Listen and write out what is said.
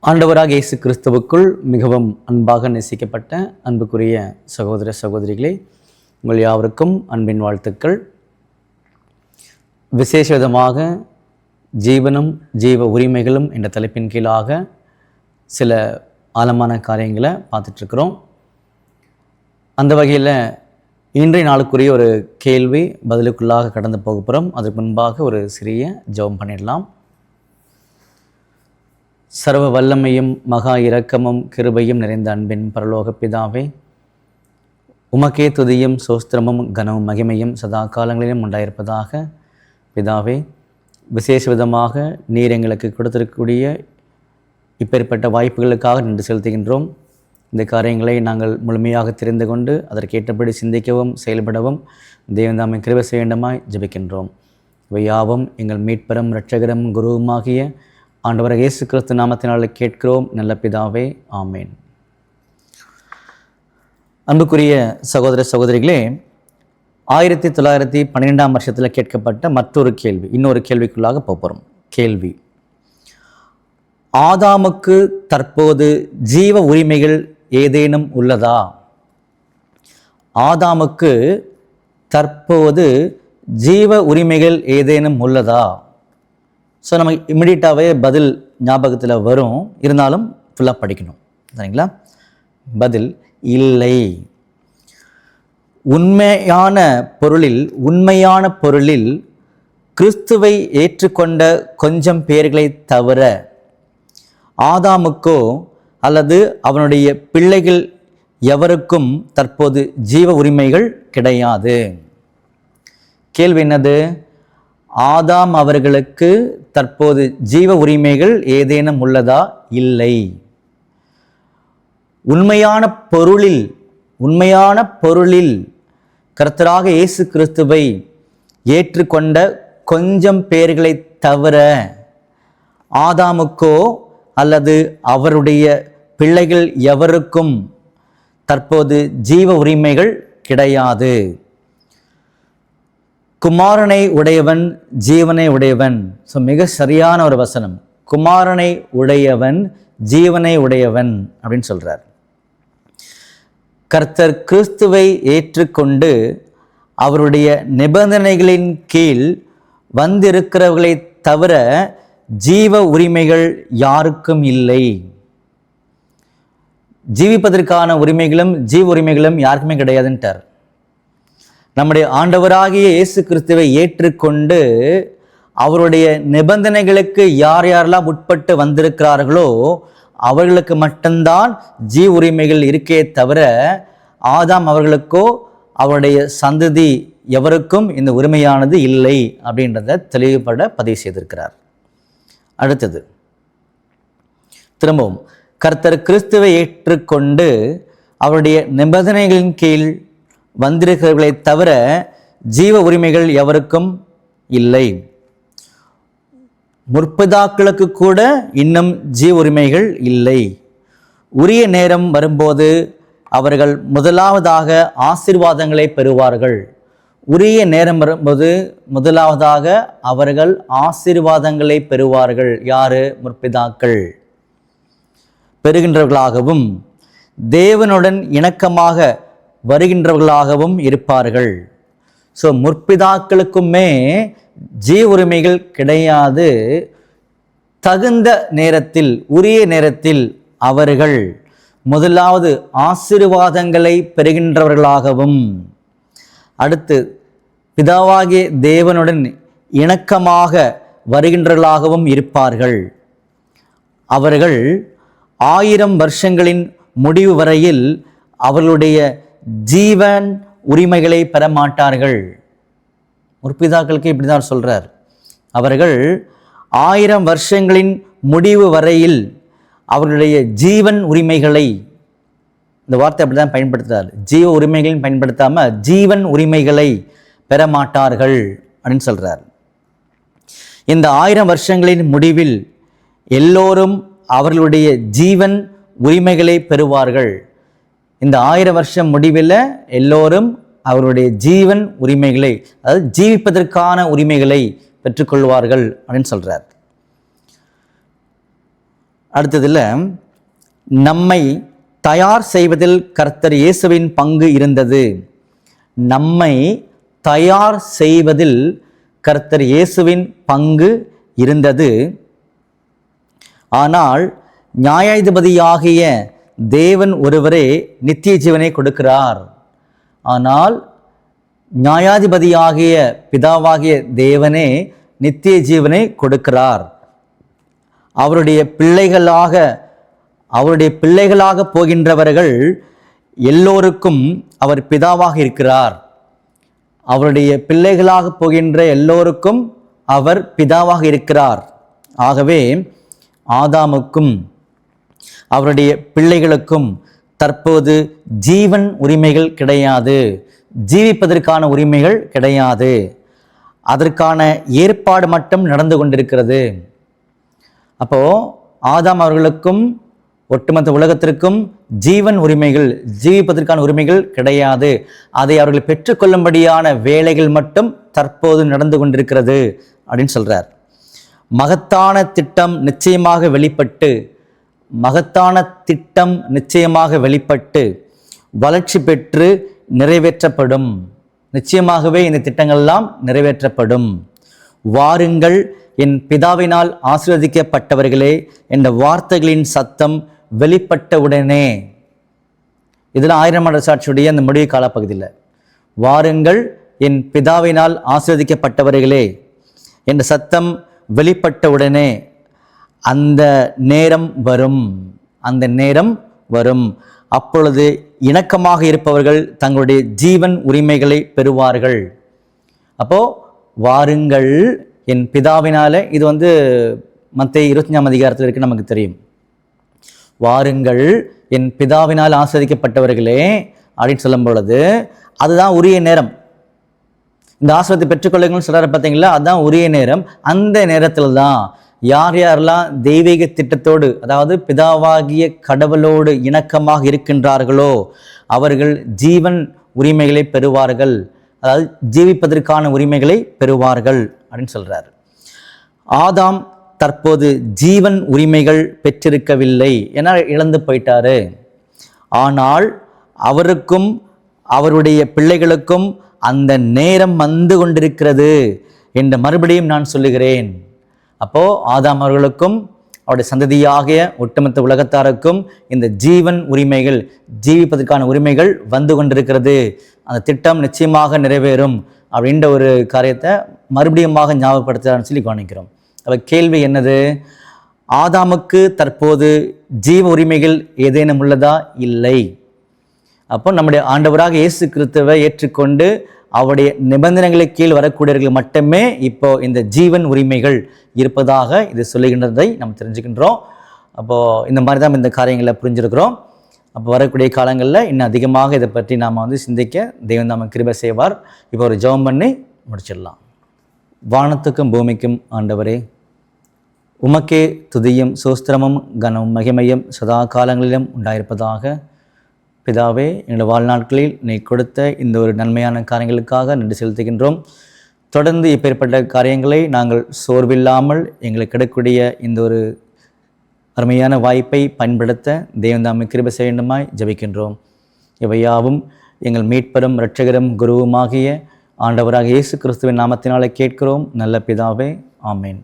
ஆண்டவராக இயேசு கிறிஸ்துவுக்குள் மிகவும் அன்பாக நேசிக்கப்பட்ட அன்புக்குரிய சகோதர சகோதரிகளே, உங்கள் யாவருக்கும் அன்பின் வாழ்த்துக்கள். விசேஷ விதமாக ஜீவனும் ஜீவ உரிமைகளும் என்ற தலைப்பின் கீழாக சில ஆழமான காரியங்களை பார்த்துட்ருக்குறோம். அந்த வகையில் இன்றைய நாளுக்குரிய ஒரு கேள்வி பதிலுக்குள்ளாக கடந்து போக போகிறோம். அதற்கு முன்பாக ஒரு சிறிய ஜெபம் பண்ணிடலாம். சர்வ வல்லமையும் மகா இரக்கமும் கிருபையும் நிறைந்த அன்பின் பரலோக பிதாவே, உமக்கே துதியும் சோஸ்திரமும் கனமும் மகிமையும் சதா காலங்களிலும் உண்டாயிருப்பதாக. பிதாவே, விசேஷ விதமாக நீர் எங்களுக்கு கொடுத்திருக்கக்கூடிய இப்பேற்பட்ட வாய்ப்புகளுக்காக நன்றி செலுத்துகின்றோம். இந்த காரியங்களை நாங்கள் முழுமையாக தெரிந்து கொண்டு அதற்கேற்றபடி சிந்திக்கவும் செயல்படவும் தேவன் தாமே கிருபை செய்ய வேண்டுமாய் ஜெபிக்கின்றோம். இவை யாவும் எங்கள் மீட்பரும் இரட்சகரும் குருவுமாகிய ஆண்டவராகிய இயேசு கிறிஸ்து நாமத்தினாலே கேட்கிறோம் நல்ல பிதாவே, ஆமேன். அன்புக்குரிய சகோதர சகோதரிகளே, 1912 வருஷத்தில் கேட்கப்பட்ட மற்றொரு கேள்வி, இன்னொரு கேள்விக்குள்ளாக போகிறோம். கேள்வி: ஆதாமுக்கு தற்போது ஜீவ உரிமைகள் ஏதேனும் உள்ளதா? ஆதாமுக்கு தற்போது ஜீவ உரிமைகள் ஏதேனும் உள்ளதா? ஸோ நமக்கு இமிடியட்டாகவே பதில் ஞாபகத்தில் வரும், இருந்தாலும் ஃபுல்லாக படிக்கணும், சரிங்களா? பதில் இல்லை. உண்மையான பொருளில் கிறிஸ்துவை ஏற்றுக்கொண்ட கொஞ்சம் பேர்களை தவிர ஆதாமுக்கோ அல்லது அவனுடைய பிள்ளைகள் எவருக்கும் தற்போது ஜீவ உரிமைகள் கிடையாது. கேள்வி என்னது? ஆதாம் அவர்களுக்கு தற்போது ஜீவ உரிமைகள் ஏதேனும் உள்ளதா? இல்லை. உண்மையான பொருளில் கர்த்தராக இயேசு கிறிஸ்துவை ஏற்றுக்கொண்ட கொஞ்சம் பேர்களை தவிர ஆதாமுக்கோ அல்லது அவருடைய பிள்ளைகள் எவருக்கும் தற்போது ஜீவ உரிமைகள் கிடையாது. குமாரனை உடையவன் ஜீவனை உடையவன். ஸோ மிக சரியான ஒரு வசனம். குமாரனை உடையவன் ஜீவனை உடையவன் அப்படின்னு சொல்றார். கர்த்தர் கிறிஸ்துவை ஏற்றுக்கொண்டு அவருடைய நிபந்தனைகளின் கீழ் வந்திருக்கிறவர்களை தவிர ஜீவ உரிமைகள் யாருக்கும் இல்லை. ஜீவிப்பதற்கான உரிமைகளும் ஜீவ உரிமைகளும் யாருக்குமே கிடையாதுன்ட்டார். நம்முடைய ஆண்டவராகிய இயேசு கிறிஸ்துவை ஏற்றுக்கொண்டு அவருடைய நிபந்தனைகளுக்கு யார் யாரெல்லாம் உட்பட்டு வந்திருக்கிறார்களோ அவர்களுக்கு மட்டும்தான் ஜீவ உரிமைகள் இருக்கே தவிர ஆதாம் அவர்களுக்கோ அவருடைய சந்ததி எவருக்கும் இந்த உரிமையானது இல்லை அப்படின்றத தெளிவுபட பதிவு செய்திருக்கிறார். அடுத்தது திரும்பவும், கர்த்தர் கிறிஸ்துவை ஏற்றுக்கொண்டு அவருடைய நிபந்தனைகளின் கீழ் வந்திருக்கிறவர்களை தவிர ஜீவ உரிமைகள் எவருக்கும் இல்லை. முற்பிதாக்களுக்கு கூட இன்னும் ஜீவ உரிமைகள் இல்லை. உரிய நேரம் வரும்போது அவர்கள் முதலாவதாக ஆசீர்வாதங்களை பெறுவார்கள். உரிய நேரம் வரும்போது முதலாவதாக அவர்கள் ஆசீர்வாதங்களை பெறுவார்கள். யாரு? முற்பிதாக்கள். பெறுகின்றவர்களாகவும் தேவனுடன் இணக்கமாக வருகின்றவர்களாகவும் இருப்பார்கள். ஸோ முற்பிதாக்களுக்குமே ஜீவ உரிமைகள் கிடையாது. தகுந்த நேரத்தில், உரிய நேரத்தில் அவர்கள் முதலாவது ஆசீர்வாதங்களை பெறுகின்றவர்களாகவும், அடுத்து பிதாவாகிய தேவனுடன் இணக்கமாக வருகின்றவர்களாகவும் இருப்பார்கள். அவர்கள் 1000 வருஷங்களின் முடிவு வரையில் அவர்களுடைய ஜீவன் உரிமைகளை பெற மாட்டார்கள். முற்பிதாக்களுக்கு இப்படிதான் சொல்றார். அவர்கள் 1000 வருஷங்களின் முடிவு வரையில் அவர்களுடைய ஜீவன் உரிமைகளை, இந்த வார்த்தை அப்படிதான் பயன்படுத்துறார், ஜீவ உரிமைகளையும் பயன்படுத்தாம ஜீவன் உரிமைகளை பெற மாட்டார்கள் அப்படின்னு சொல்றார். இந்த 1000 வருஷங்களின் முடிவில் எல்லோரும் அவர்களுடைய ஜீவன் உரிமைகளை பெறுவார்கள். இந்த 1000 வருஷம் முடிவில் எல்லோரும் அவருடைய ஜீவன் உரிமைகளை, அதாவது ஜீவிப்பதற்கான உரிமைகளை பெற்றுக்கொள்வார்கள் அப்படின்னு சொல்றார். அடுத்ததில் நம்மை தயார் செய்வதில் கர்த்தர் இயேசுவின் பங்கு இருந்தது. நம்மை தயார் செய்வதில் கர்த்தர் இயேசுவின் பங்கு இருந்தது. ஆனால் நியாயாதிபதியாகிய தேவன் ஒருவரே நித்திய ஜீவனை கொடுக்கிறார். ஆனால் நியாயாதிபதியாகிய பிதாவாகிய தேவனே நித்திய ஜீவனை கொடுக்கிறார். அவருடைய பிள்ளைகளாக போகின்றவர்கள் எல்லோருக்கும் அவர் பிதாவாக இருக்கிறார். அவருடைய பிள்ளைகளாக போகின்ற எல்லோருக்கும் அவர் பிதாவாக இருக்கிறார். ஆகவே ஆதாமுக்கும் அவருடைய பிள்ளைகளுக்கும் தற்போது ஜீவன் உரிமைகள் கிடையாது, ஜீவிப்பதற்கான உரிமைகள் கிடையாது. அதற்கான ஏற்பாடு மட்டும் நடந்து கொண்டிருக்கிறது. அப்போ ஆதாம் அவர்களுக்கும் ஒட்டுமொத்த உலகத்திற்கும் ஜீவன் உரிமைகள், ஜீவிப்பதற்கான உரிமைகள் கிடையாது. அதை அவர்கள் பெற்றுக்கொள்ளும்படியான வேலைகள் மட்டும் தற்போது நடந்து கொண்டிருக்கிறது அப்படின்னு சொல்றார். மகத்தான திட்டம் நிச்சயமாக வெளிப்பட்டு வளர்ச்சி பெற்று நிறைவேற்றப்படும். நிச்சயமாகவே இந்த திட்டங்கள்லாம் நிறைவேற்றப்படும். வாருங்கள் என் பிதாவினால் ஆசீர்வதிக்கப்பட்டவர்களே என்ற வார்த்தைகளின் சத்தம் வெளிப்பட்ட உடனே, இதில் 1000 ஆண்டு சாட்சியுடைய அந்த முடிவு காலப்பகுதியில் வாருங்கள் என் பிதாவினால் ஆசீர்வதிக்கப்பட்டவர்களே என்ற சத்தம் வெளிப்பட்ட உடனே அந்த நேரம் வரும். அப்பொழுது இணக்கமாக இருப்பவர்கள் தங்களுடைய ஜீவன் உரிமைகளை பெறுவார்கள். அப்போ வாருங்கள் என் பிதாவினால, இது மத்தேயு 25ஆம் அதிகாரத்தில் இருக்கு, நமக்கு தெரியும். வாருங்கள் என் பிதாவினால் ஆசீர்வதிக்கப்பட்டவர்களே அப்படின்னு சொல்லும் பொழுது அதுதான் உரிய நேரம். இந்த ஆசீர்வாதத்தை பெற்றுக்கொள்ளுங்கள்னு சொல்றாரு பார்த்தீங்களா, அதுதான் உரிய நேரம். அந்த நேரத்தில் தான் யாரெல்லாம் தெய்வீக திட்டத்தோடு, அதாவது பிதாவாகிய கடவுளோடு இணக்கமாக இருக்கின்றார்களோ அவர்கள் ஜீவன் உரிமைகளை பெறுவார்கள், அதாவது ஜீவிப்பதற்கான உரிமைகளை பெறுவார்கள் அப்படின்னு சொல்றார். ஆதாம் தற்போது ஜீவன் உரிமைகள் பெற்றிருக்கவில்லை, ஏன்னா இழந்து போயிட்டாரு. ஆனால் அவருக்கும் அவருடைய பிள்ளைகளுக்கும் அந்த நேரம் வந்து கொண்டிருக்கிறது என்று மறுபடியும் நான் சொல்லுகிறேன். அப்போ ஆதாம் அவர்களுக்கும் அவருடைய சந்ததியாகிய ஒட்டுமொத்த உலகத்தாருக்கும் இந்த ஜீவன் உரிமைகள், ஜீவிப்பதற்கான உரிமைகள் வந்து கொண்டிருக்கிறது. அந்த திட்டம் நிச்சயமாக நிறைவேறும் அப்படின்ற ஒரு காரியத்தை மறுபடியும் ஞாபகப்படுத்துறான்னு சொல்லி கவனிக்கிறோம். அப்போ கேள்வி என்னது? ஆதாமுக்கு தற்போது ஜீவ உரிமைகள் ஏதேனும் உள்ளதா? இல்லை. அப்போ நம்முடைய ஆண்டவராக இயேசு கிறிஸ்துவை ஏற்றுக்கொண்டு அவருடைய நிபந்தனைகளுக்கு கீழ் வரக்கூடியவர்கள் மட்டுமே இப்போ இந்த ஜீவன் உரிமைகள் இருப்பதாக இது சொல்லுகின்றதை நம்ம தெரிஞ்சுக்கின்றோம். அப்போது இந்த மாதிரி தான் இந்த காரியங்களை புரிஞ்சிருக்கிறோம். அப்போ வரக்கூடிய காலங்களில் இன்னும் அதிகமாக இதை பற்றி நாம் சிந்திக்க தெய்வம் நாம கிருபை செய்வார். இப்போ ஒரு ஜெபம் பண்ணி முடிச்சிடலாம். வானத்துக்கும் பூமிக்கும் ஆண்டவரே, உமக்கே துதியும் சோஸ்திரமும் கனமும் மகிமையும் சதா காலங்களிலும் உண்டாயிருப்பதாக. பிதாவே, எங்களுடைய வாழ்நாட்களில் நீ கொடுத்த இந்த ஒரு நன்மையான காரியங்களுக்காக நன்றி செலுத்துகின்றோம். தொடர்ந்து இப்பேற்பட்ட காரியங்களை நாங்கள் சோர்வில்லாமல் எங்களுக்கு கிடைக்கக்கூடிய இந்த ஒரு அருமையான வாய்ப்பை பயன்படுத்த தேவன் தாமே கிருபை செய்ய வேண்டுமாய் ஜெபிக்கின்றோம். இவையாவும் எங்கள் மீட்பரும் இரட்சகரும் குருவுமாகிய ஆண்டவராக இயேசு கிறிஸ்துவின் நாமத்தினாலே கேட்கிறோம் நல்ல பிதாவே. ஆமேன்.